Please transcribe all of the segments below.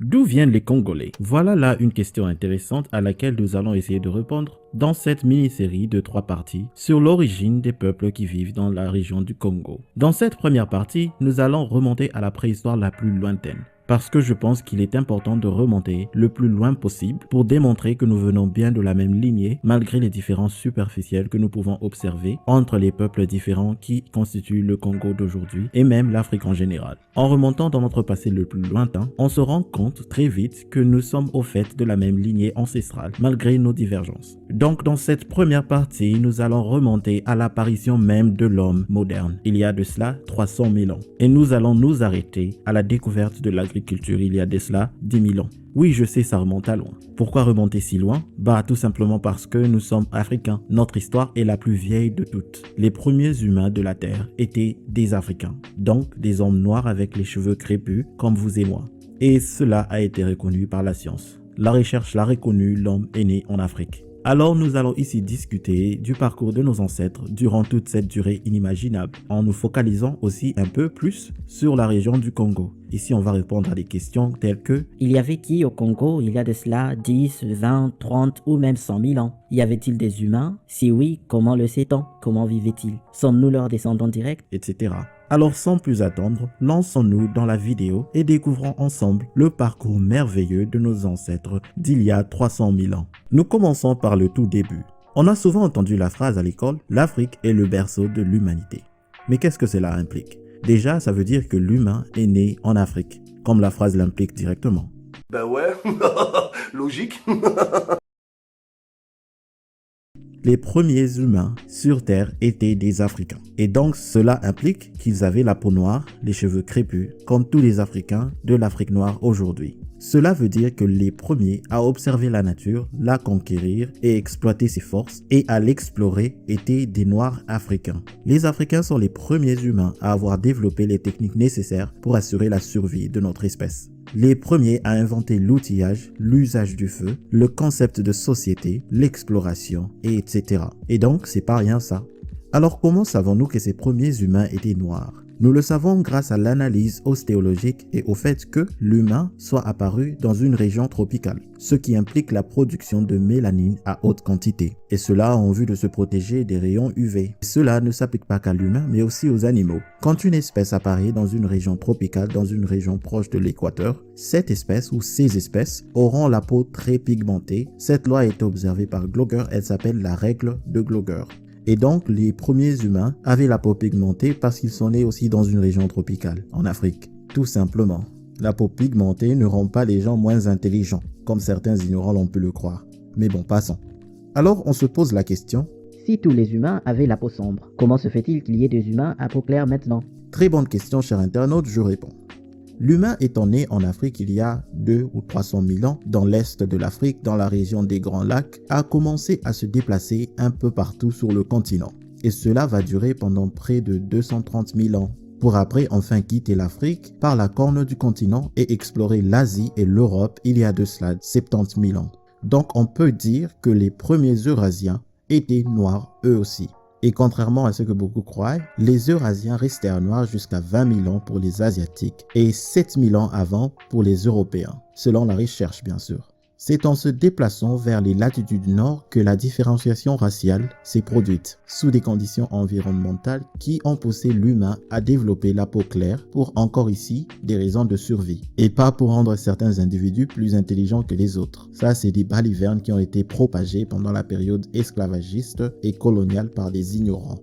D'où viennent les Congolais? Voilà là une question intéressante à laquelle nous allons essayer de répondre dans cette mini-série de 3 parties sur l'origine des peuples qui vivent dans la région du Congo. Dans cette première partie, nous allons remonter à la préhistoire la plus lointaine. Parce que je pense qu'il est important de remonter le plus loin possible pour démontrer que nous venons bien de la même lignée malgré les différences superficielles que nous pouvons observer entre les peuples différents qui constituent le Congo d'aujourd'hui et même l'Afrique en général. En remontant dans notre passé le plus lointain, on se rend compte très vite que nous sommes au fait de la même lignée ancestrale malgré nos divergences. Donc dans cette première partie, nous allons remonter à l'apparition même de l'homme moderne, il y a de cela 300 000 ans. Et nous allons nous arrêter à la découverte de l'agriculture il y a de cela 10 000 ans. Oui, je sais, ça remonte à loin. Pourquoi remonter si loin? Tout simplement parce que nous sommes africains. Notre histoire est la plus vieille de toutes. Les premiers humains de la Terre étaient des Africains, donc des hommes noirs avec les cheveux crépus comme vous et moi. Et cela a été reconnu par la science. La recherche l'a reconnu, l'homme est né en Afrique. Alors nous allons ici discuter du parcours de nos ancêtres durant toute cette durée inimaginable, en nous focalisant aussi un peu plus sur la région du Congo. Ici on va répondre à des questions telles que: il y avait qui au Congo il y a de cela 10, 20, 30 ou même 100 000 ans? Y avait-il des humains? Si oui, comment le sait-on? Comment vivaient-ils? Sommes-nous leurs descendants directs? Etc. Alors sans plus attendre, lançons-nous dans la vidéo et découvrons ensemble le parcours merveilleux de nos ancêtres d'il y a 300 000 ans. Nous commençons par le tout début. On a souvent entendu la phrase à l'école: l'Afrique est le berceau de l'humanité. Mais qu'est-ce que cela implique? Déjà, ça veut dire que l'humain est né en Afrique, comme la phrase l'implique directement. Ben ouais, logique. Les premiers humains sur Terre étaient des Africains. Et donc cela implique qu'ils avaient la peau noire, les cheveux crépus, comme tous les Africains de l'Afrique noire aujourd'hui. Cela veut dire que les premiers à observer la nature, la conquérir et exploiter ses forces et à l'explorer étaient des Noirs africains. Les Africains sont les premiers humains à avoir développé les techniques nécessaires pour assurer la survie de notre espèce. Les premiers à inventer l'outillage, l'usage du feu, le concept de société, l'exploration, etc. Et donc, c'est pas rien ça. Alors comment savons-nous que ces premiers humains étaient noirs? Nous le savons grâce à l'analyse ostéologique et au fait que l'humain soit apparu dans une région tropicale, ce qui implique la production de mélanine à haute quantité, et cela en vue de se protéger des rayons UV. Cela ne s'applique pas qu'à l'humain, mais aussi aux animaux. Quand une espèce apparaît dans une région tropicale, dans une région proche de l'équateur, cette espèce ou ces espèces auront la peau très pigmentée. Cette loi a été observée par Gloger, elle s'appelle la règle de Gloger. Et donc, les premiers humains avaient la peau pigmentée parce qu'ils sont nés aussi dans une région tropicale, en Afrique. Tout simplement. La peau pigmentée ne rend pas les gens moins intelligents, comme certains ignorants l'ont pu le croire. Mais bon, passons. Alors, on se pose la question: si tous les humains avaient la peau sombre, comment se fait-il qu'il y ait des humains à peau claire maintenant? Très bonne question, cher internaute, je réponds. L'humain étant né en Afrique il y a 2 ou 300 000 ans, dans l'est de l'Afrique, dans la région des Grands Lacs, a commencé à se déplacer un peu partout sur le continent. Et cela va durer pendant près de 230 000 ans, pour après enfin quitter l'Afrique par la corne du continent et explorer l'Asie et l'Europe il y a de cela 70 000 ans. Donc on peut dire que les premiers Eurasiens étaient noirs eux aussi. Et contrairement à ce que beaucoup croient, les Eurasiens restèrent noirs jusqu'à 20 000 ans pour les Asiatiques et 7 000 ans avant pour les Européens, selon la recherche bien sûr. C'est en se déplaçant vers les latitudes nord que la différenciation raciale s'est produite, sous des conditions environnementales qui ont poussé l'humain à développer la peau claire pour encore ici des raisons de survie, et pas pour rendre certains individus plus intelligents que les autres. Ça, c'est des balivernes qui ont été propagées pendant la période esclavagiste et coloniale par des ignorants.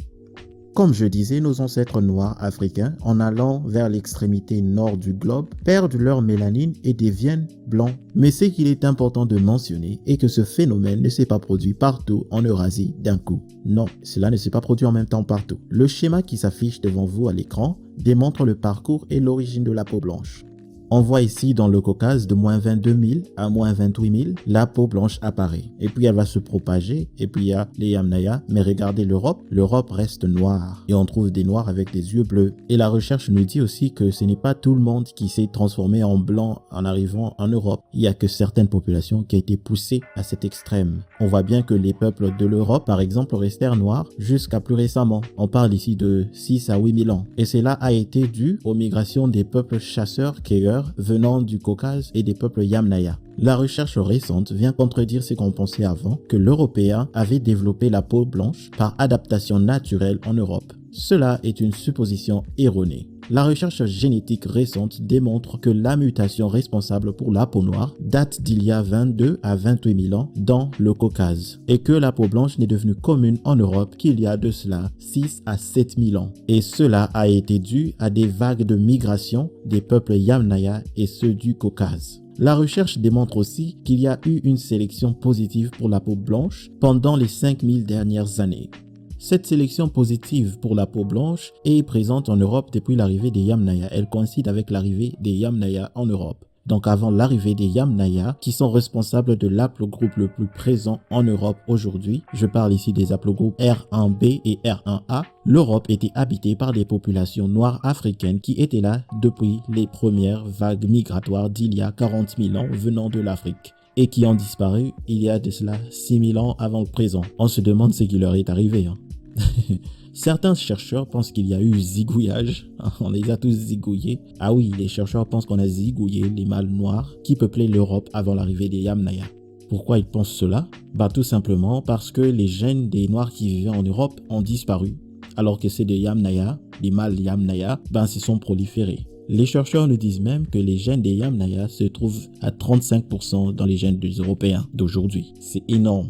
Comme je disais, nos ancêtres noirs africains, en allant vers l'extrémité nord du globe, perdent leur mélanine et deviennent blancs. Mais ce qu'il est important de mentionner est que ce phénomène ne s'est pas produit partout en Eurasie d'un coup. Non, cela ne s'est pas produit en même temps partout. Le schéma qui s'affiche devant vous à l'écran démontre le parcours et l'origine de la peau blanche. On voit ici dans le Caucase de moins 22 000 à moins 28 000, la peau blanche apparaît. Et puis elle va se propager, et puis il y a les Yamnaya. Mais regardez l'Europe reste noire. Et on trouve des noirs avec des yeux bleus. Et la recherche nous dit aussi que ce n'est pas tout le monde qui s'est transformé en blanc en arrivant en Europe. Il n'y a que certaines populations qui ont été poussées à cet extrême. On voit bien que les peuples de l'Europe, par exemple, restèrent noirs jusqu'à plus récemment. On parle ici de 6 à 8 000 ans. Et cela a été dû aux migrations des peuples chasseurs-cueilleurs chercheurs venant du Caucase et des peuples Yamnaya. La recherche récente vient contredire ce qu'on pensait avant, que l'Européen avait développé la peau blanche par adaptation naturelle en Europe. Cela est une supposition erronée. La recherche génétique récente démontre que la mutation responsable pour la peau noire date d'il y a 22 à 28 000 ans dans le Caucase et que la peau blanche n'est devenue commune en Europe qu'il y a de cela 6 à 7 000 ans. Et cela a été dû à des vagues de migration des peuples Yamnaya et ceux du Caucase. La recherche démontre aussi qu'il y a eu une sélection positive pour la peau blanche pendant les 5000 dernières années. Cette sélection positive pour la peau blanche est présente en Europe depuis l'arrivée des Yamnaya. Elle coïncide avec l'arrivée des Yamnaya en Europe. Donc avant l'arrivée des Yamnaya, qui sont responsables de l'aplogroupe le plus présent en Europe aujourd'hui, je parle ici des haplogroupes R1b et R1a, l'Europe était habitée par des populations noires africaines qui étaient là depuis les premières vagues migratoires d'il y a 40 000 ans venant de l'Afrique, et qui ont disparu il y a de cela 6000 ans avant le présent. On se demande ce qui leur est arrivé. Certains chercheurs pensent qu'il y a eu zigouillage. On les a tous zigouillés. Ah oui, les chercheurs pensent qu'on a zigouillé les mâles noirs qui peuplaient l'Europe avant l'arrivée des Yamnaya. Pourquoi ils pensent cela? Tout simplement parce que les gènes des noirs qui vivaient en Europe ont disparu, alors que ceux des Yamnaya, les mâles Yamnaya, se sont proliférés. Les chercheurs nous disent même que les gènes des Yamnaya se trouvent à 35% dans les gènes des Européens d'aujourd'hui. C'est énorme.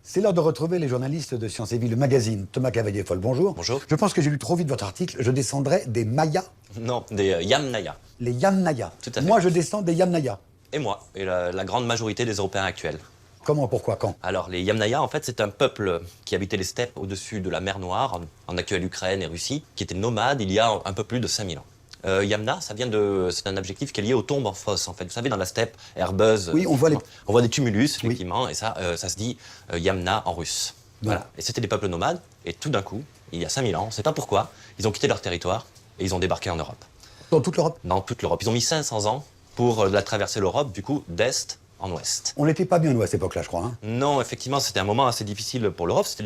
C'est l'heure de retrouver les journalistes de Sciences et Vie, le magazine. Thomas Cavalier-Foll, bonjour. Bonjour. Je pense que j'ai lu trop vite votre article. Je descendrai des Mayas. Non, des Yamnaya. Les Yamnaya. Tout à fait. Moi, je descends des Yamnaya. Et moi, et la grande majorité des Européens actuels. Comment, pourquoi, quand? Alors, les Yamnaya, en fait, c'est un peuple qui habitait les steppes au-dessus de la mer Noire, en actuelle Ukraine et Russie, qui était nomade il y a un peu plus de 5000 ans. Yamna, c'est un adjectif qui est lié aux tombes en fosse, en fait. Vous savez, dans la steppe herbeuse, oui, on voit des tumulus, oui. effectivement, et ça se dit Yamna en russe. Voilà. Et c'était des peuples nomades, et tout d'un coup, il y a 5000 ans, on ne sait pas pourquoi, ils ont quitté leur territoire et ils ont débarqué en Europe. Dans toute l'Europe? Dans toute l'Europe. Ils ont mis 500 ans pour la traverser l'Europe, du coup, d'est en ouest. On n'était pas bien, nous, à cette époque-là, je crois. Hein. Non, effectivement, c'était un moment assez difficile pour l'Europe. C'était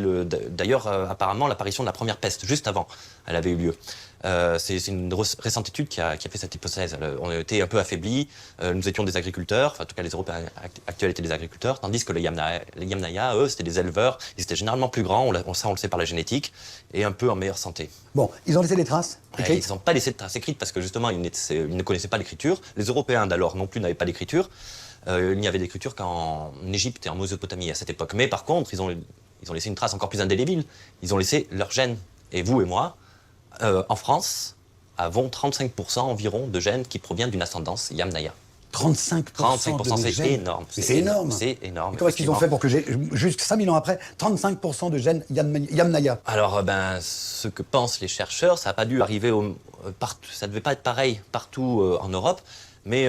d'ailleurs, apparemment, l'apparition de la première peste, juste avant, elle avait eu lieu. C'est une récente étude qui a fait cette hypothèse. On était un peu affaiblis, nous étions des agriculteurs, enfin, en tout cas les Européens actuels étaient des agriculteurs, tandis que les Yamnaya, eux, c'était des éleveurs, ils étaient généralement plus grands, on le sait par la génétique, et un peu en meilleure santé. Bon, ils ont laissé des traces écrites? Ils n'ont pas laissé de traces écrites parce que justement, ils ne connaissaient pas l'écriture. Les Européens d'alors non plus n'avaient pas d'écriture. Il n'y avait d'écriture qu'en Égypte et en Mésopotamie à cette époque. Mais par contre, ils ont laissé une trace encore plus indélébile. Ils ont laissé leurs gènes. Et vous et moi, en France, avons 35% environ de gènes qui proviennent d'une ascendance Yamnaya. 35%, c'est énorme. C'est énorme. C'est énorme. Comment est-ce qu'ils ont fait pour que j'ai, jusqu'à 5000 ans après, 35% de gènes Yamnaya? Alors, ce que pensent les chercheurs, ça n'a pas dû arriver partout. Ça ne devait pas être pareil partout en Europe. Mais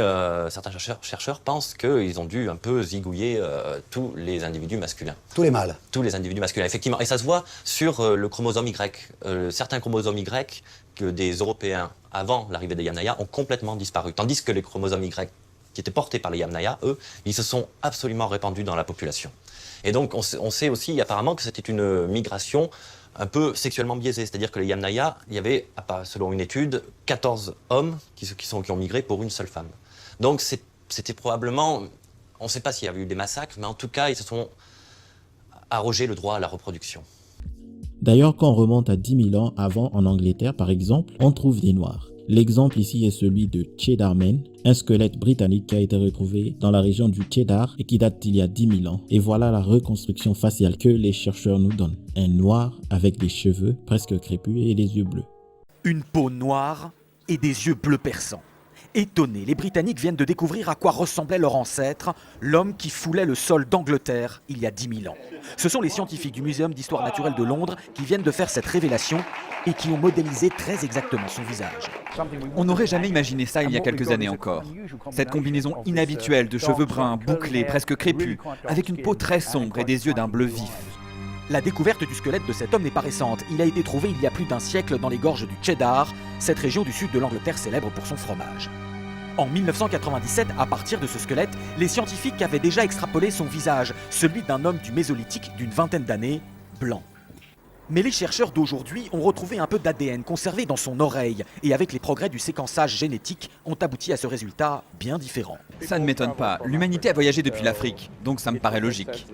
certains chercheurs pensent qu'ils ont dû un peu zigouiller tous les individus masculins. Tous les mâles. Tous les individus masculins, effectivement. Et ça se voit sur le chromosome Y. Certains chromosomes Y que des Européens, avant l'arrivée des Yamnaya, ont complètement disparu. Tandis que les chromosomes Y qui étaient portés par les Yamnaya, eux, ils se sont absolument répandus dans la population. Et donc on sait aussi apparemment que c'était une migration un peu sexuellement biaisé, c'est-à-dire que les Yamnaya, il y avait, selon une étude, 14 hommes qui ont migré pour une seule femme. Donc c'était probablement, on ne sait pas s'il y avait eu des massacres, mais en tout cas, ils se sont arrogés le droit à la reproduction. D'ailleurs, quand on remonte à 10 000 ans avant en Angleterre, par exemple, on trouve des Noirs. L'exemple ici est celui de Cheddar Man, un squelette britannique qui a été retrouvé dans la région du Cheddar et qui date d'il y a 10 000 ans. Et voilà la reconstruction faciale que les chercheurs nous donnent. Un noir avec des cheveux presque crépus et des yeux bleus. Une peau noire et des yeux bleus perçants. Étonnés, les Britanniques viennent de découvrir à quoi ressemblait leur ancêtre, l'homme qui foulait le sol d'Angleterre il y a 10 000 ans. Ce sont les scientifiques du Muséum d'Histoire Naturelle de Londres qui viennent de faire cette révélation et qui ont modélisé très exactement son visage. On n'aurait jamais imaginé ça il y a quelques années encore. Cette combinaison inhabituelle de cheveux bruns, bouclés, presque crépus, avec une peau très sombre et des yeux d'un bleu vif. La découverte du squelette de cet homme n'est pas récente. Il a été trouvé il y a plus d'un siècle dans les gorges du Cheddar, cette région du sud de l'Angleterre célèbre pour son fromage. En 1997, à partir de ce squelette, les scientifiques avaient déjà extrapolé son visage, celui d'un homme du Mésolithique d'une vingtaine d'années, blanc. Mais les chercheurs d'aujourd'hui ont retrouvé un peu d'ADN conservé dans son oreille et avec les progrès du séquençage génétique ont abouti à ce résultat bien différent. Ça ne m'étonne pas. L'humanité a voyagé depuis l'Afrique, donc ça me paraît logique.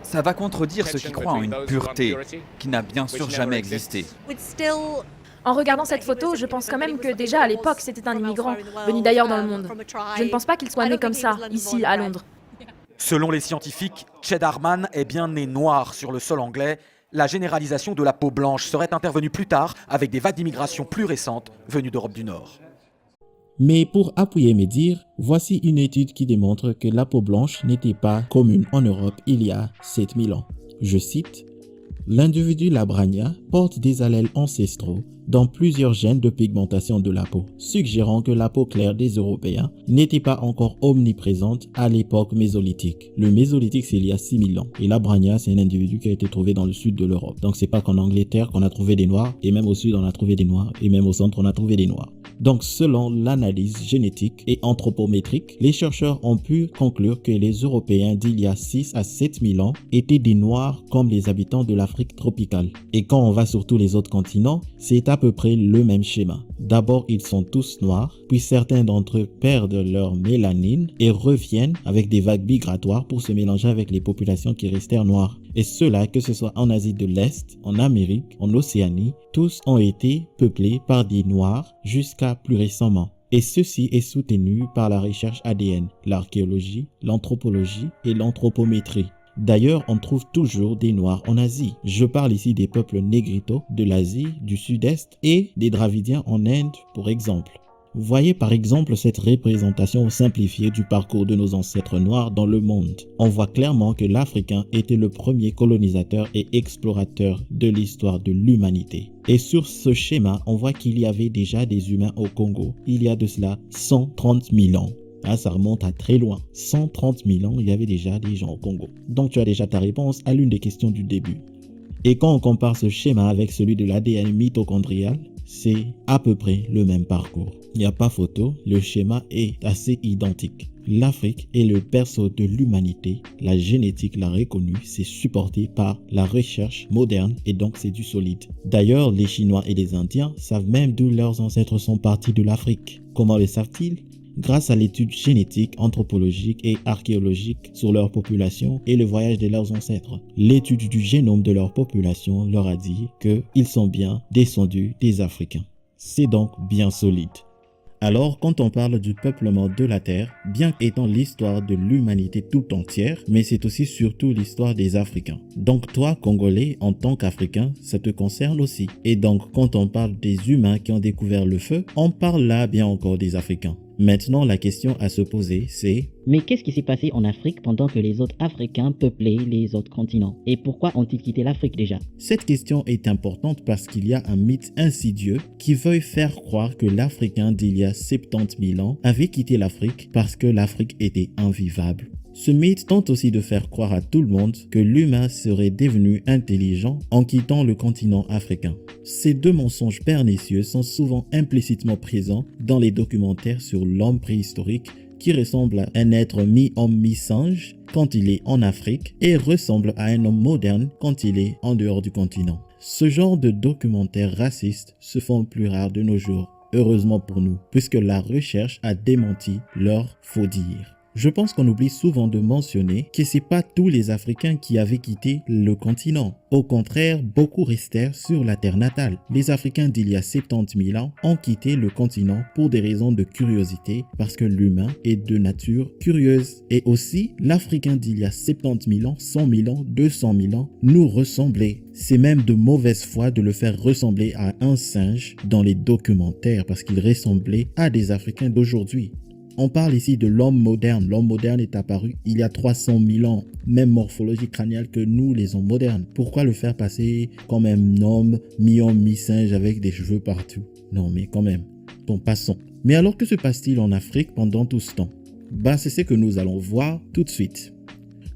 Ça va contredire ceux qui croient en une pureté qui n'a bien sûr jamais existé. En regardant cette photo, je pense quand même que déjà à l'époque, c'était un immigrant, venu d'ailleurs dans le monde. Je ne pense pas qu'il soit né comme ça, ici, à Londres. Selon les scientifiques, Cheddarman est bien né noir sur le sol anglais. La généralisation de la peau blanche serait intervenue plus tard avec des vagues d'immigration plus récentes venues d'Europe du Nord. Mais pour appuyer mes dires, voici une étude qui démontre que la peau blanche n'était pas commune en Europe il y a 7000 ans. Je cite: l'individu Labrania porte des allèles ancestraux dans plusieurs gènes de pigmentation de la peau, suggérant que la peau claire des Européens n'était pas encore omniprésente à l'époque mésolithique. Le mésolithique, c'est il y a 6000 ans. Et Labrania, c'est un individu qui a été trouvé dans le sud de l'Europe. Donc c'est pas qu'en Angleterre qu'on a trouvé des Noirs, et même au sud on a trouvé des Noirs, et même au centre on a trouvé des Noirs. Donc selon l'analyse génétique et anthropométrique, les chercheurs ont pu conclure que les Européens d'il y a 6 à 7000 ans étaient des Noirs comme les habitants de l'Afrique tropicale. Et quand on va sur tous les autres continents, c'est à peu près le même schéma. D'abord, ils sont tous noirs, puis certains d'entre eux perdent leur mélanine et reviennent avec des vagues migratoires pour se mélanger avec les populations qui restèrent noires. Et ceux-là, que ce soit en Asie de l'Est, en Amérique, en Océanie, tous ont été peuplés par des noirs jusqu'à plus récemment. Et ceci est soutenu par la recherche ADN, l'archéologie, l'anthropologie et l'anthropométrie. D'ailleurs, on trouve toujours des Noirs en Asie. Je parle ici des peuples négritos de l'Asie, du Sud-Est et des Dravidiens en Inde, pour exemple. Voyez par exemple cette représentation simplifiée du parcours de nos ancêtres noirs dans le monde. On voit clairement que l'Africain était le premier colonisateur et explorateur de l'histoire de l'humanité. Et sur ce schéma, on voit qu'il y avait déjà des humains au Congo, il y a de cela 130 000 ans. Ah, ça remonte à très loin. 130 000 ans, il y avait déjà des gens au Congo. Donc tu as déjà ta réponse à l'une des questions du début. Et quand on compare ce schéma avec celui de l'ADN mitochondrial, c'est à peu près le même parcours. Il n'y a pas photo, le schéma est assez identique. L'Afrique est le berceau de l'humanité. La génétique l'a reconnu, c'est supporté par la recherche moderne et donc c'est du solide. D'ailleurs, les Chinois et les Indiens savent même d'où leurs ancêtres sont partis de l'Afrique. Comment le savent-ils ? Grâce à l'étude génétique, anthropologique et archéologique sur leur population et le voyage de leurs ancêtres. L'étude du génome de leur population leur a dit qu'ils sont bien descendus des Africains. C'est donc bien solide. Alors, quand on parle du peuplement de la Terre, bien qu'étant l'histoire de l'humanité tout entière, mais c'est aussi surtout l'histoire des Africains. Donc toi, Congolais, en tant qu'Africain, ça te concerne aussi. Et donc, quand on parle des humains qui ont découvert le feu, on parle là bien encore des Africains. Maintenant, la question à se poser, c'est... Mais qu'est-ce qui s'est passé en Afrique pendant que les autres Africains peuplaient les autres continents? Et pourquoi ont-ils quitté l'Afrique déjà? Cette question est importante parce qu'il y a un mythe insidieux qui veut faire croire que l'Africain d'il y a 70 000 ans avait quitté l'Afrique parce que l'Afrique était invivable. Ce mythe tente aussi de faire croire à tout le monde que l'humain serait devenu intelligent en quittant le continent africain. Ces deux mensonges pernicieux sont souvent implicitement présents dans les documentaires sur l'homme préhistorique qui ressemble à un être mi-homme mi-singe quand il est en Afrique et ressemble à un homme moderne quand il est en dehors du continent. Ce genre de documentaires racistes se font plus rares de nos jours, heureusement pour nous, puisque la recherche a démenti leurs faux dires. Je pense qu'on oublie souvent de mentionner que c'est pas tous les Africains qui avaient quitté le continent. Au contraire, beaucoup restèrent sur la terre natale. Les Africains d'il y a 70 000 ans ont quitté le continent pour des raisons de curiosité parce que l'humain est de nature curieuse. Et aussi, l'Africain d'il y a 70 000 ans, 100 000 ans, 200 000 ans nous ressemblait. C'est même de mauvaise foi de le faire ressembler à un singe dans les documentaires parce qu'il ressemblait à des Africains d'aujourd'hui. On parle ici de l'homme moderne. L'homme moderne est apparu il y a 300 000 ans, même morphologie crânienne que nous, les hommes modernes. Pourquoi le faire passer comme un homme, mi-homme, mi-singe avec des cheveux partout? Non, mais quand même, passons. Mais alors que se passe-t-il en Afrique pendant tout ce temps? C'est ce que nous allons voir tout de suite.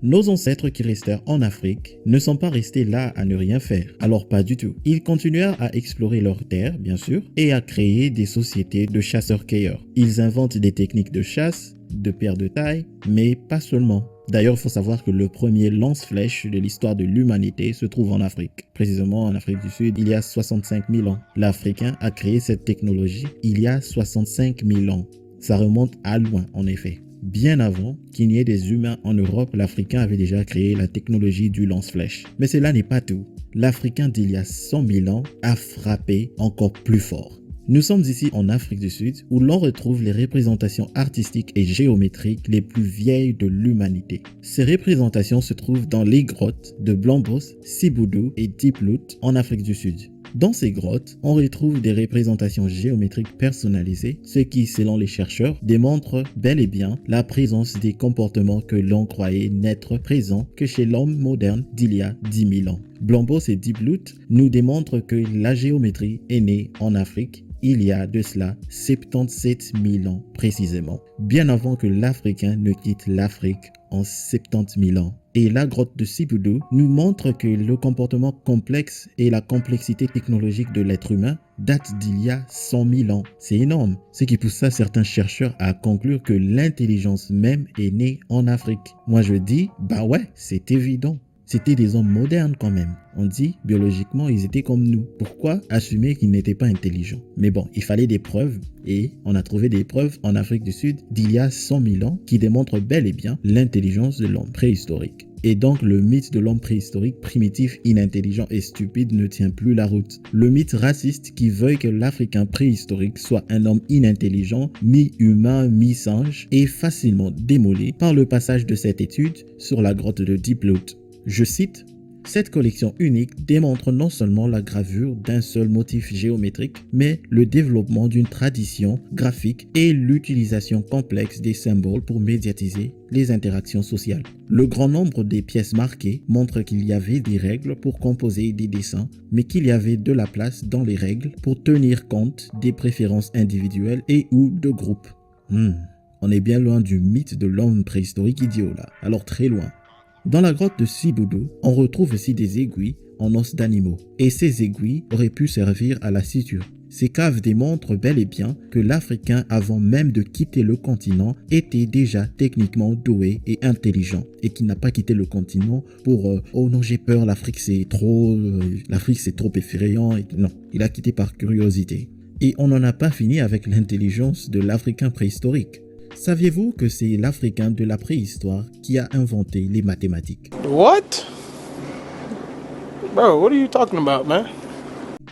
Nos ancêtres qui restèrent en Afrique ne sont pas restés là à ne rien faire. Alors pas du tout. Ils continuèrent à explorer leurs terres, bien sûr, et à créer des sociétés de chasseurs-cueilleurs. Ils inventent des techniques de chasse, de perte de taille, mais pas seulement. D'ailleurs, il faut savoir que le premier lance-flèche de l'histoire de l'humanité se trouve en Afrique. Précisément en Afrique du Sud, il y a 65 000 ans. L'Africain a créé cette technologie il y a 65 000 ans. Ça remonte à loin, en effet. Bien avant qu'il n'y ait des humains en Europe, l'Africain avait déjà créé la technologie du lance-flèche. Mais cela n'est pas tout. L'Africain d'il y a 100 000 ans a frappé encore plus fort. Nous sommes ici en Afrique du Sud où l'on retrouve les représentations artistiques et géométriques les plus vieilles de l'humanité. Ces représentations se trouvent dans les grottes de Blombos, Sibudu et Dieploot en Afrique du Sud. Dans ces grottes, on retrouve des représentations géométriques personnalisées, ce qui, selon les chercheurs, démontre bel et bien la présence des comportements que l'on croyait n'être présents que chez l'homme moderne d'il y a 10 000 ans. Blombos et Dieploot nous démontrent que la géométrie est née en Afrique il y a de cela 77 000 ans précisément, bien avant que l'Africain ne quitte l'Afrique en 70 000 ans. Et la grotte de Sibudu nous montre que le comportement complexe et la complexité technologique de l'être humain datent d'il y a 100 000 ans. C'est énorme, ce qui poussa certains chercheurs à conclure que l'intelligence même est née en Afrique. Moi je dis, bah ouais, c'est évident. C'était des hommes modernes quand même. On dit, biologiquement, ils étaient comme nous. Pourquoi assumer qu'ils n'étaient pas intelligents? Mais bon, il fallait des preuves et on a trouvé des preuves en Afrique du Sud d'il y a 100 000 ans qui démontrent bel et bien l'intelligence de l'homme préhistorique. Et donc le mythe de l'homme préhistorique primitif, inintelligent et stupide ne tient plus la route. Le mythe raciste qui veuille que l'Africain préhistorique soit un homme inintelligent, mi-humain, mi-singe, est facilement démoli par le passage de cette étude sur la grotte de Dieploot. Je cite, « Cette collection unique démontre non seulement la gravure d'un seul motif géométrique, mais le développement d'une tradition graphique et l'utilisation complexe des symboles pour médiatiser les interactions sociales. Le grand nombre des pièces marquées montre qu'il y avait des règles pour composer des dessins, mais qu'il y avait de la place dans les règles pour tenir compte des préférences individuelles et ou de groupes. On est bien loin du mythe de l'homme préhistorique idiot là, alors très loin. Dans la grotte de Sibudu, on retrouve aussi des aiguilles en os d'animaux. Et ces aiguilles auraient pu servir à la suture. Ces caves démontrent bel et bien que l'Africain, avant même de quitter le continent, était déjà techniquement doué et intelligent. Et qu'il n'a pas quitté le continent pour « Oh non, j'ai peur, l'Afrique c'est trop effrayant. » Non, il a quitté par curiosité. Et on n'en a pas fini avec l'intelligence de l'Africain préhistorique. Saviez-vous que c'est l'Africain de la préhistoire qui a inventé les mathématiques? What? Bro, what are you talking about, man?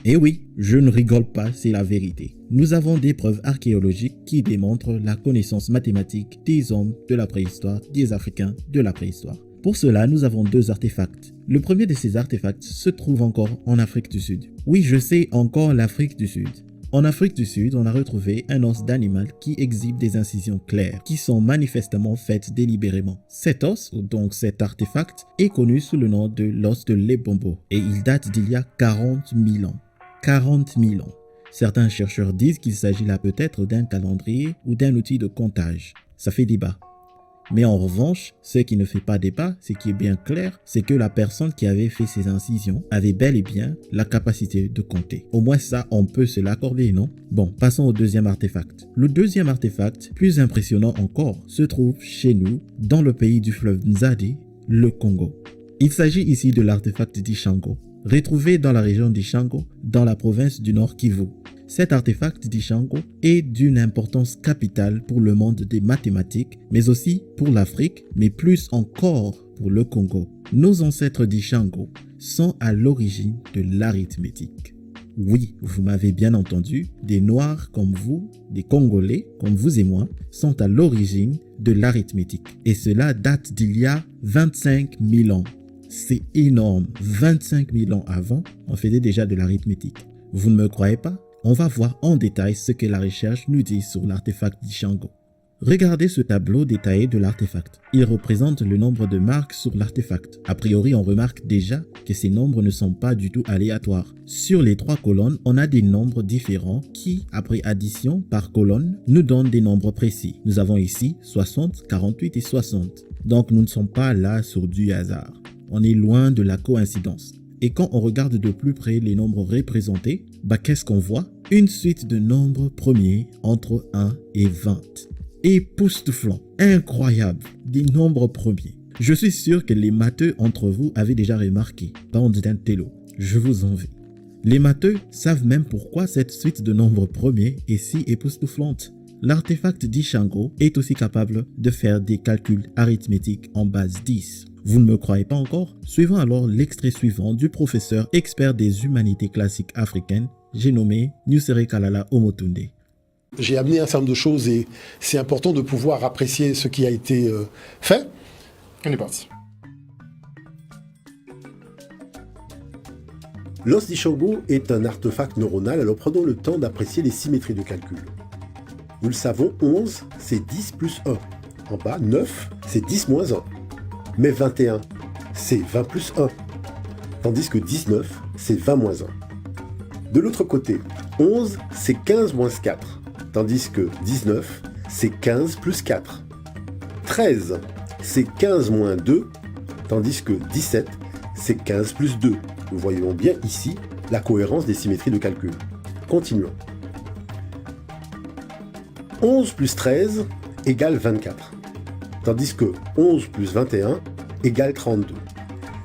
Eh oui, je ne rigole pas, c'est la vérité. Nous avons des preuves archéologiques qui démontrent la connaissance mathématique des hommes de la préhistoire, des Africains de la préhistoire. Pour cela, nous avons deux artefacts. Le premier de ces artefacts se trouve encore en Afrique du Sud. Oui, je sais, encore l'Afrique du Sud. En Afrique du Sud, on a retrouvé un os d'animal qui exhibe des incisions claires, qui sont manifestement faites délibérément. Cet os, ou donc cet artefact, est connu sous le nom de l'os de Lebombo, et il date d'il y a 40 000 ans. 40 000 ans. Certains chercheurs disent qu'il s'agit là peut-être d'un calendrier ou d'un outil de comptage. Ça fait débat. Mais en revanche, ce qui ne fait pas débat, ce qui est bien clair, c'est que la personne qui avait fait ces incisions avait bel et bien la capacité de compter. Au moins ça, on peut se l'accorder, non? Bon, passons au deuxième artefact. Le deuxième artefact, plus impressionnant encore, se trouve chez nous, dans le pays du fleuve Nzadi, le Congo. Il s'agit ici de l'artefact d'Ishango, retrouvé dans la région d'Ishango, dans la province du Nord Kivu. Cet artefact d'Ishango est d'une importance capitale pour le monde des mathématiques, mais aussi pour l'Afrique, mais plus encore pour le Congo. Nos ancêtres d'Ishango sont à l'origine de l'arithmétique. Oui, vous m'avez bien entendu, des Noirs comme vous, des Congolais comme vous et moi, sont à l'origine de l'arithmétique. Et cela date d'il y a 25 000 ans. C'est énorme, 25 000 ans avant, on faisait déjà de l'arithmétique. Vous ne me croyez pas? On va voir en détail ce que la recherche nous dit sur l'artefact d'Ishango. Regardez ce tableau détaillé de l'artefact. Il représente le nombre de marques sur l'artefact. A priori, on remarque déjà que ces nombres ne sont pas du tout aléatoires. Sur les 3 colonnes, on a des nombres différents qui, après addition par colonne, nous donnent des nombres précis. Nous avons ici 60, 48 et 60. Donc nous ne sommes pas là sur du hasard. On est loin de la coïncidence. Et quand on regarde de plus près les nombres représentés, qu'est-ce qu'on voit? Une suite de nombres premiers entre 1 et 20. Époustouflant, incroyable, des nombres premiers. Je suis sûr que les matheux entre vous avaient déjà remarqué, bande d'intello, je vous envie. Les matheux savent même pourquoi cette suite de nombres premiers est si époustouflante. L'artefact d'Ishango est aussi capable de faire des calculs arithmétiques en base 10. Vous ne me croyez pas encore? Suivons alors l'extrait suivant du professeur expert des humanités classiques africaines, j'ai nommé Nusere Kalala Omotunde. J'ai amené un certain nombre de choses et c'est important de pouvoir apprécier ce qui a été fait. On est parti. L'os d'Ishango est un artefact neuronal, alors prenons le temps d'apprécier les symétries de calcul. Nous le savons, 11, c'est 10 plus 1. En bas, 9, c'est 10 moins 1. Mais 21, c'est 20 plus 1. Tandis que 19, c'est 20 moins 1. De l'autre côté, 11, c'est 15 moins 4. Tandis que 19, c'est 15 plus 4. 13, c'est 15 moins 2. Tandis que 17, c'est 15 plus 2. Nous voyons bien ici la cohérence des symétries de calcul. Continuons. 11 plus 13 égale 24. Tandis que 11 plus 21 égale 32.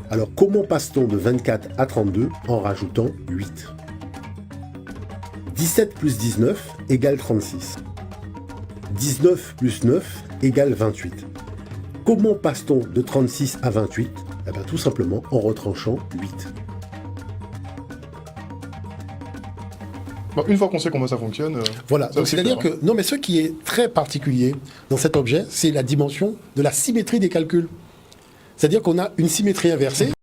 Alors comment passe-t-on de 24 à 32 en rajoutant 8 ? 17 plus 19 égale 36. 19 plus 9 égale 28. Comment passe-t-on de 36 à 28 ? Eh bien, tout simplement en retranchant 8. Bon, une fois qu'on sait comment ça fonctionne... Voilà, donc c'est-à-dire que... Non, mais ce qui est très particulier dans cet objet, c'est la dimension de la symétrie des calculs. C'est-à-dire qu'on a une symétrie inversée.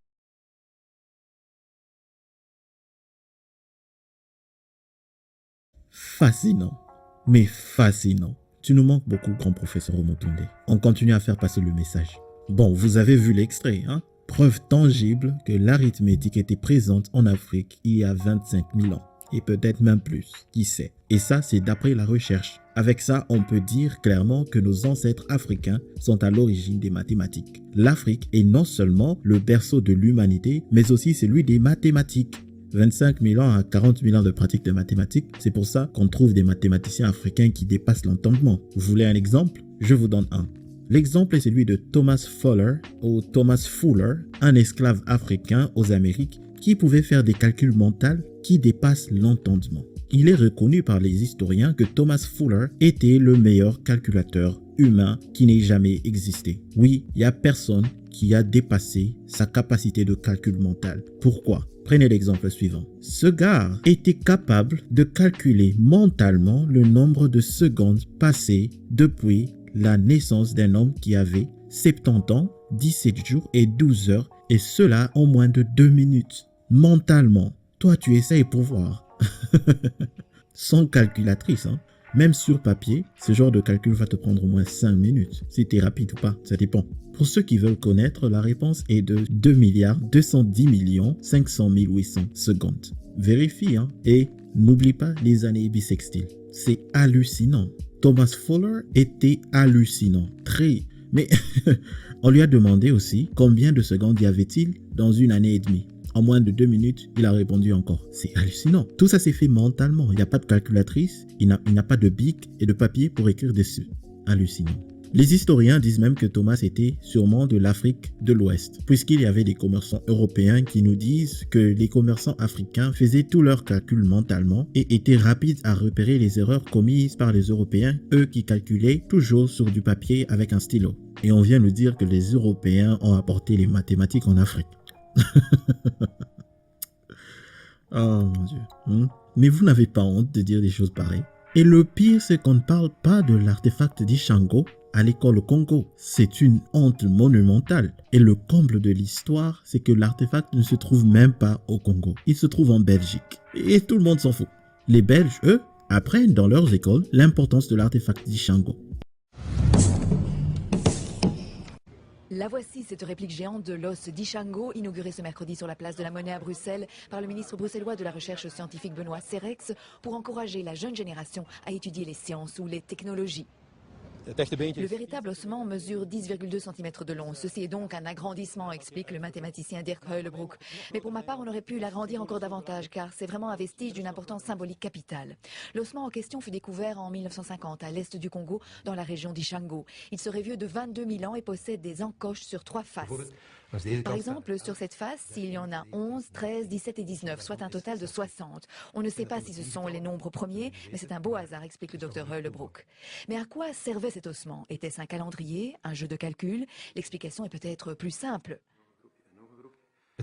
Fascinant, mais fascinant. Tu nous manques beaucoup, grand professeur Omotunde. On continue à faire passer le message. Bon, vous avez vu l'extrait, hein? Preuve tangible que l'arithmétique était présente en Afrique il y a 25 000 ans. Et peut-être même plus, qui sait. Et ça, c'est d'après la recherche. Avec ça, on peut dire clairement que nos ancêtres africains sont à l'origine des mathématiques. L'Afrique est non seulement le berceau de l'humanité, mais aussi celui des mathématiques. 25 000 ans à 40 000 ans de pratique de mathématiques, c'est pour ça qu'on trouve des mathématiciens africains qui dépassent l'entendement. Vous voulez un exemple? Je vous donne un. L'exemple est celui de Thomas Fuller, ou Thomas Fuller, un esclave africain aux Amériques qui pouvait faire des calculs mentaux qui dépassent l'entendement. Il est reconnu par les historiens que Thomas Fuller était le meilleur calculateur humain qui n'ait jamais existé. Oui, il n'y a personne qui a dépassé sa capacité de calcul mental. Pourquoi? Prenez l'exemple suivant. Ce gars était capable de calculer mentalement le nombre de secondes passées depuis la naissance d'un homme qui avait 70 ans, 17 jours et 12 heures, et cela en moins de 2 minutes. Mentalement, toi tu essayes pour voir. Sans calculatrice, hein. Même sur papier, ce genre de calcul va te prendre au moins 5 minutes. Si tu es rapide ou pas, ça dépend. Pour ceux qui veulent connaître, la réponse est de 2 210 500 800 secondes. Vérifie, hein. Et n'oublie pas les années bissextiles. C'est hallucinant. Thomas Fuller était hallucinant. Très. Mais on lui a demandé aussi combien de secondes y avait-il dans une année et demie. En moins de 2 minutes, il a répondu encore. C'est hallucinant. Tout ça s'est fait mentalement. Il n'y a pas de calculatrice, il n'a pas de bic et de papier pour écrire dessus. Hallucinant. Les historiens disent même que Thomas était sûrement de l'Afrique de l'Ouest, puisqu'il y avait des commerçants européens qui nous disent que les commerçants africains faisaient tous leurs calculs mentalement et étaient rapides à repérer les erreurs commises par les Européens, eux qui calculaient toujours sur du papier avec un stylo. Et on vient nous dire que les Européens ont apporté les mathématiques en Afrique. Oh mon Dieu. Mais vous n'avez pas honte de dire des choses pareilles. Et le pire, c'est qu'on ne parle pas de l'artefact d'Ishango à l'école au Congo. C'est une honte monumentale. Et le comble de l'histoire, c'est que l'artefact ne se trouve même pas au Congo. Il se trouve en Belgique. Et tout le monde s'en fout. Les Belges, eux, apprennent dans leurs écoles l'importance de l'artefact d'Ishango. La voici, cette réplique géante de l'os d'Ishango, inaugurée ce mercredi sur la place de la Monnaie à Bruxelles par le ministre bruxellois de la Recherche scientifique Benoît Serrex pour encourager la jeune génération à étudier les sciences ou les technologies. Le véritable ossement mesure 10,2 cm de long. Ceci est donc un agrandissement, explique le mathématicien Dirk Heulebroek. Mais pour ma part, on aurait pu l'agrandir encore davantage, car c'est vraiment un vestige d'une importance symbolique capitale. L'ossement en question fut découvert en 1950 à l'est du Congo, dans la région d'Ishango. Il serait vieux de 22 000 ans et possède des encoches sur 3 faces. Par exemple, sur cette face, il y en a 11, 13, 17 et 19, soit un total de 60. On ne sait pas si ce sont les nombres premiers, mais c'est un beau hasard, explique le docteur Heulebroek. Mais à quoi servait cet ossement? Était-ce un calendrier, un jeu de calcul? L'explication est peut-être plus simple.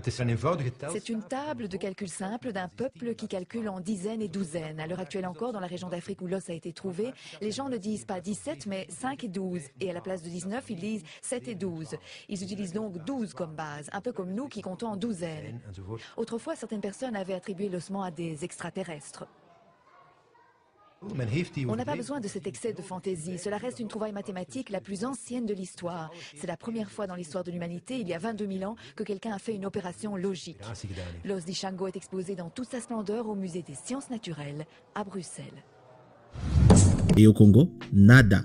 C'est une table de calcul simple d'un peuple qui calcule en dizaines et douzaines. À l'heure actuelle encore, dans la région d'Afrique où l'os a été trouvé, les gens ne disent pas 17 mais 5 et 12. Et à la place de 19, ils disent 7 et 12. Ils utilisent donc 12 comme base, un peu comme nous qui comptons en douzaines. Autrefois, certaines personnes avaient attribué l'ossement à des extraterrestres. On n'a pas besoin de cet excès de fantaisie. Cela reste une trouvaille mathématique la plus ancienne de l'histoire. C'est la première fois dans l'histoire de l'humanité, il y a 22 000 ans, que quelqu'un a fait une opération logique. L'os d'Ishango est exposé dans toute sa splendeur au musée des sciences naturelles à Bruxelles. Et au Congo, nada.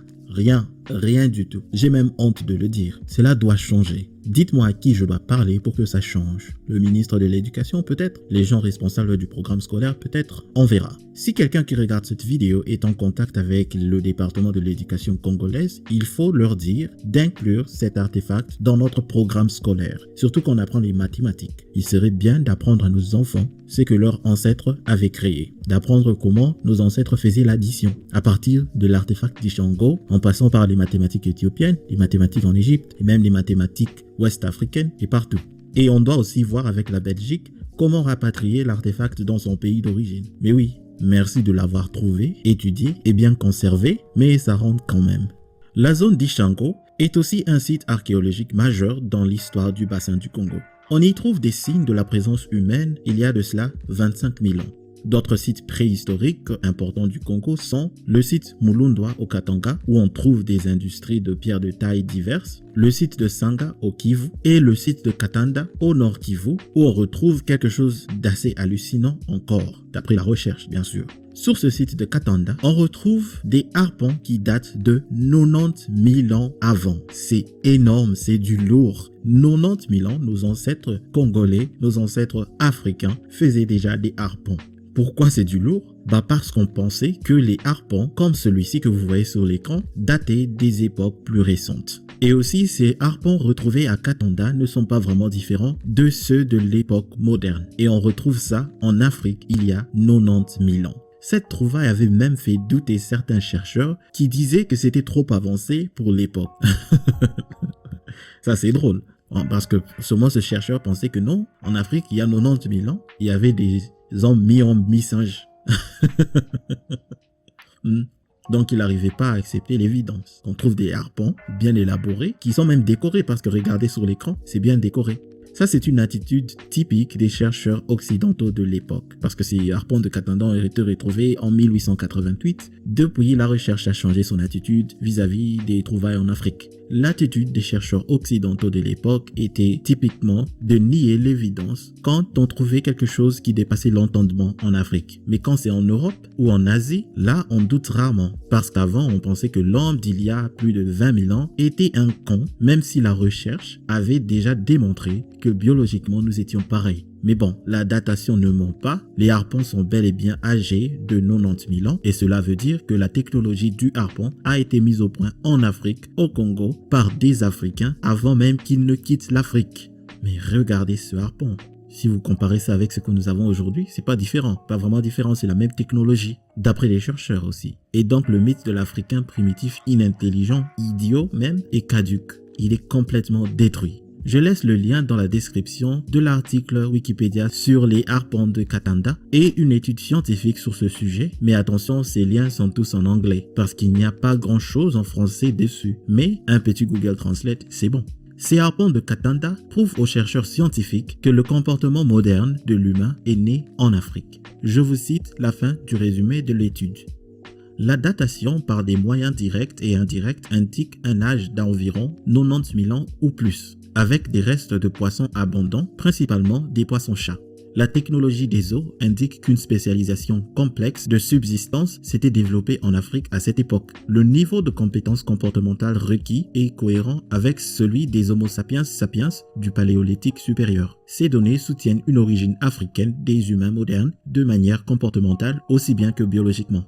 Rien du tout. J'ai même honte de le dire. Cela doit changer. Dites-moi à qui je dois parler pour que ça change. Le ministre de l'Éducation peut-être? Les gens responsables du programme scolaire peut-être? On verra. Si quelqu'un qui regarde cette vidéo est en contact avec le département de l'éducation congolaise, il faut leur dire d'inclure cet artefact dans notre programme scolaire. Surtout qu'on apprend les mathématiques. Il serait bien d'apprendre à nos enfants ce que leurs ancêtres avaient créé. D'apprendre comment nos ancêtres faisaient l'addition. À partir de l'artefact d'Ishango, en passant par les mathématiques éthiopiennes, les mathématiques en Égypte et même les mathématiques ouest-africaines et partout. Et on doit aussi voir avec la Belgique comment rapatrier l'artefact dans son pays d'origine. Mais oui, merci de l'avoir trouvé, étudié et bien conservé, mais ça rentre quand même. La zone d'Ishango est aussi un site archéologique majeur dans l'histoire du bassin du Congo. On y trouve des signes de la présence humaine il y a de cela 25 000 ans. D'autres sites préhistoriques importants du Congo sont le site Mulundwa au Katanga où on trouve des industries de pierres de taille diverses, le site de Sanga au Kivu et le site de Katanda au Nord Kivu où on retrouve quelque chose d'assez hallucinant encore, d'après la recherche bien sûr. Sur ce site de Katanda, on retrouve des harpons qui datent de 90 000 ans avant. C'est énorme, c'est du lourd. 90 000 ans, nos ancêtres congolais, nos ancêtres africains faisaient déjà des harpons. Pourquoi c'est du lourd? Parce qu'on pensait que les harpons, comme celui-ci que vous voyez sur l'écran, dataient des époques plus récentes. Et aussi, ces harpons retrouvés à Katanda ne sont pas vraiment différents de ceux de l'époque moderne. Et on retrouve ça en Afrique il y a 90 000 ans. Cette trouvaille avait même fait douter certains chercheurs qui disaient que c'était trop avancé pour l'époque. Ça c'est drôle, parce que sûrement ce chercheur pensait que non, en Afrique il y a 90 000 ans, il y avait des hommes mi-singes. Donc il n'arrivait pas à accepter l'évidence. On trouve des harpons bien élaborés qui sont même décorés parce que regardez sur l'écran, c'est bien décoré. Ça, c'est une attitude typique des chercheurs occidentaux de l'époque. Parce que ces harpons de Katanda ont été retrouvés en 1888. Depuis, la recherche a changé son attitude vis-à-vis des trouvailles en Afrique. L'attitude des chercheurs occidentaux de l'époque était typiquement de nier l'évidence quand on trouvait quelque chose qui dépassait l'entendement en Afrique. Mais quand c'est en Europe ou en Asie, là, on doute rarement. Parce qu'avant, on pensait que l'homme d'il y a plus de 20 000 ans était un con, même si la recherche avait déjà démontré que biologiquement nous étions pareils. Mais bon, la datation ne ment pas, les harpons sont bel et bien âgés de 90 000 ans et cela veut dire que la technologie du harpon a été mise au point en Afrique, au Congo, par des Africains avant même qu'ils ne quittent l'Afrique. Mais regardez ce harpon. Si vous comparez ça avec ce que nous avons aujourd'hui, c'est pas différent. Pas vraiment différent, c'est la même technologie. D'après les chercheurs aussi. Et donc le mythe de l'Africain primitif inintelligent, idiot même, est caduque. Il est complètement détruit. Je laisse le lien dans la description de l'article Wikipédia sur les harpons de Katanda et une étude scientifique sur ce sujet. Mais attention, ces liens sont tous en anglais parce qu'il n'y a pas grand chose en français dessus. Mais un petit Google Translate, c'est bon. Ces harpons de Katanda prouvent aux chercheurs scientifiques que le comportement moderne de l'humain est né en Afrique. Je vous cite la fin du résumé de l'étude. La datation par des moyens directs et indirects indique un âge d'environ 90 000 ans ou plus, avec des restes de poissons abondants, principalement des poissons-chats. La technologie des eaux indique qu'une spécialisation complexe de subsistance s'était développée en Afrique à cette époque. Le niveau de compétence comportementale requis est cohérent avec celui des Homo sapiens sapiens du Paléolithique supérieur. Ces données soutiennent une origine africaine des humains modernes de manière comportementale aussi bien que biologiquement.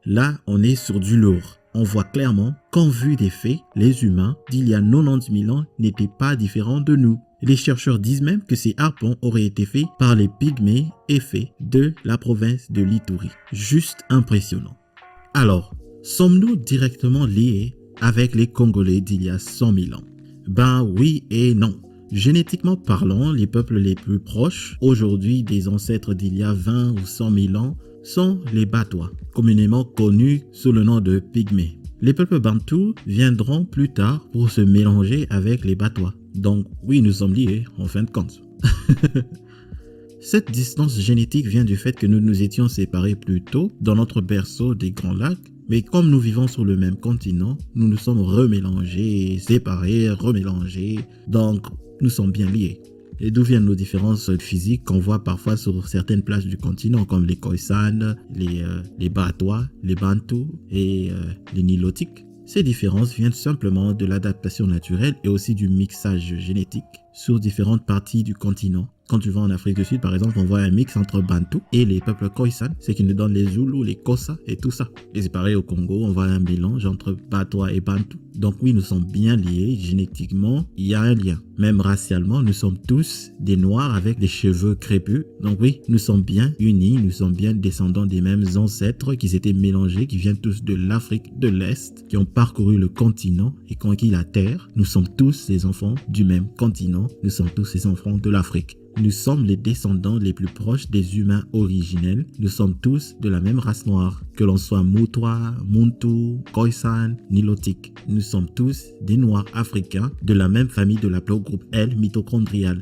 Là, on est sur du lourd. On voit clairement qu'en vue des faits, les humains d'il y a 90 000 ans n'étaient pas différents de nous. Les chercheurs disent même que ces harpons auraient été faits par les pygmées effets de la province de l'Ituri. Juste impressionnant. Alors, sommes-nous directement liés avec les Congolais d'il y a 100 000 ans? Ben oui et non. Génétiquement parlant, les peuples les plus proches aujourd'hui des ancêtres d'il y a 20 ou 100 000 ans sont les Batois, communément connus sous le nom de Pygmées. Les peuples bantous viendront plus tard pour se mélanger avec les Batois. Donc oui, nous sommes liés en fin de compte. Cette distance génétique vient du fait que nous nous étions séparés plus tôt dans notre berceau des Grands Lacs, mais comme nous vivons sur le même continent, nous nous sommes remélangés, séparés, remélangés, donc nous sommes bien liés. Et d'où viennent nos différences physiques qu'on voit parfois sur certaines places du continent, comme les Khoisan, les Batois, les Bantous et les Nilotiques. Ces différences viennent simplement de l'adaptation naturelle et aussi du mixage génétique sur différentes parties du continent. Quand tu vas en Afrique du Sud, par exemple, on voit un mix entre Bantou et les peuples Khoisan, ce qui nous donne les Zoulous, les Kossa et tout ça. Et c'est pareil au Congo, on voit un mélange entre Batois et Bantou. Donc oui, nous sommes bien liés, génétiquement, il y a un lien. Même racialement, nous sommes tous des Noirs avec des cheveux crépus. Donc oui, nous sommes bien unis, nous sommes bien descendants des mêmes ancêtres qui s'étaient mélangés, qui viennent tous de l'Afrique de l'Est, qui ont parcouru le continent et conquis la Terre. Nous sommes tous les enfants du même continent, nous sommes tous les enfants de l'Afrique. Nous sommes les descendants les plus proches des humains originels. Nous sommes tous de la même race noire, que l'on soit Moutois, Muntu, Khoisan, Nilotique. Nous sommes tous des Noirs africains de la même famille de l'aplogroupe L mitochondrial.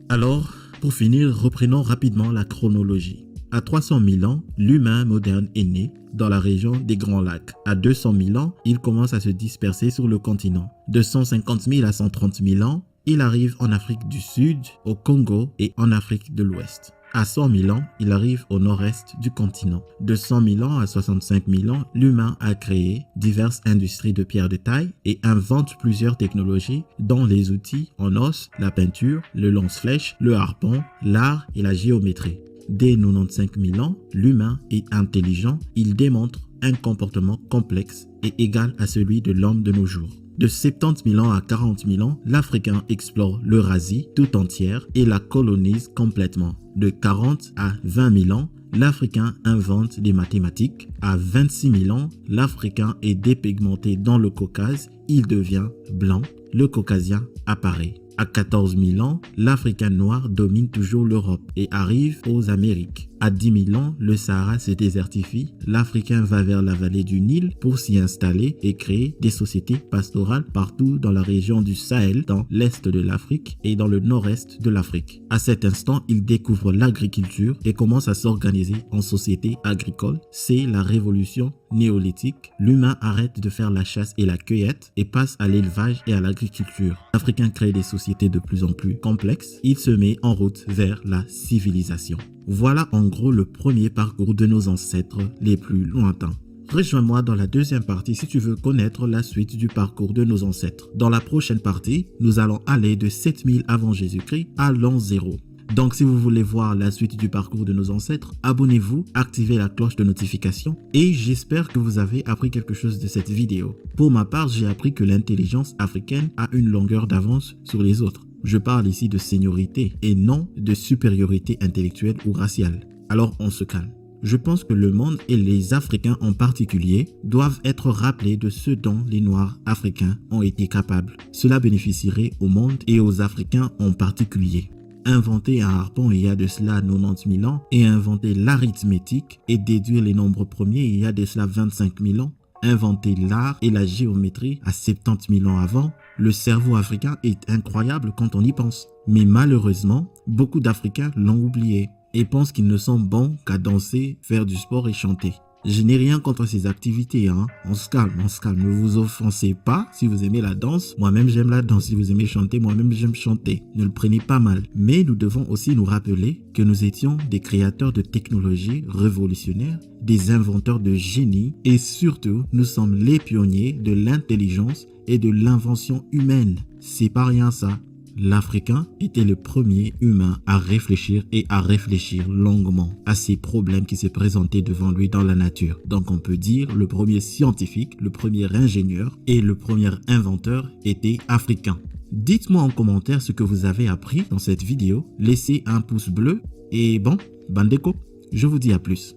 Alors, pour finir, reprenons rapidement la chronologie. À 300 000 ans, l'humain moderne est né dans la région des Grands Lacs. À 200 000 ans, il commence à se disperser sur le continent. De 150 000 à 130 000 ans, il arrive en Afrique du Sud, au Congo et en Afrique de l'Ouest. À 100 000 ans, il arrive au nord-est du continent. De 100 000 ans à 65 000 ans, l'humain a créé diverses industries de pierre de taille et invente plusieurs technologies dont les outils en os, la peinture, le lance-flèche, le harpon, l'art et la géométrie. Dès 95 000 ans, l'humain est intelligent, il démontre un comportement complexe et égal à celui de l'homme de nos jours. De 70 000 ans à 40 000 ans, l'Africain explore l'Eurasie tout entière et la colonise complètement. De 40 à 20 000 ans, l'Africain invente les mathématiques. À 26 000 ans, l'Africain est dépigmenté dans le Caucase, il devient blanc, le Caucasien apparaît. À 14 000 ans, l'Africain noir domine toujours l'Europe et arrive aux Amériques. À 10 000 ans, le Sahara se désertifie, l'Africain va vers la vallée du Nil pour s'y installer et créer des sociétés pastorales partout dans la région du Sahel, dans l'est de l'Afrique et dans le nord-est de l'Afrique. À cet instant, il découvre l'agriculture et commence à s'organiser en société agricole. C'est la révolution néolithique. L'humain arrête de faire la chasse et la cueillette et passe à l'élevage et à l'agriculture. L'Africain crée des sociétés de plus en plus complexes. Il se met en route vers la civilisation. Voilà en gros le premier parcours de nos ancêtres les plus lointains. Rejoins-moi dans la deuxième partie si tu veux connaître la suite du parcours de nos ancêtres. Dans la prochaine partie, nous allons aller de 7000 avant Jésus-Christ à l'an 0. Donc si vous voulez voir la suite du parcours de nos ancêtres, abonnez-vous, activez la cloche de notification et j'espère que vous avez appris quelque chose de cette vidéo. Pour ma part, j'ai appris que l'intelligence africaine a une longueur d'avance sur les autres. Je parle ici de seniorité et non de supériorité intellectuelle ou raciale. Alors on se calme. Je pense que le monde et les Africains en particulier doivent être rappelés de ce dont les Noirs africains ont été capables. Cela bénéficierait au monde et aux Africains en particulier. Inventer un harpon il y a de cela 90 000 ans et inventer l'arithmétique et déduire les nombres premiers il y a de cela 25 000 ans. Inventer l'art et la géométrie à 70 000 ans avant. Le cerveau africain est incroyable quand on y pense. Mais malheureusement, beaucoup d'Africains l'ont oublié et pensent qu'ils ne sont bons qu'à danser, faire du sport et chanter. Je n'ai rien contre ces activités, hein. On se calme, ne vous offensez pas si vous aimez la danse. Moi-même j'aime la danse, si vous aimez chanter, moi-même j'aime chanter. Ne le prenez pas mal. Mais nous devons aussi nous rappeler que nous étions des créateurs de technologies révolutionnaires, des inventeurs de génie et surtout, nous sommes les pionniers de l'intelligence et de l'invention humaine. C'est pas rien ça. L'Africain était le premier humain à réfléchir et à réfléchir longuement à ces problèmes qui se présentaient devant lui dans la nature. Donc on peut dire le premier scientifique, le premier ingénieur et le premier inventeur était africain. Dites-moi en commentaire ce que vous avez appris dans cette vidéo. Laissez un pouce bleu et bon, bandeko, je vous dis à plus.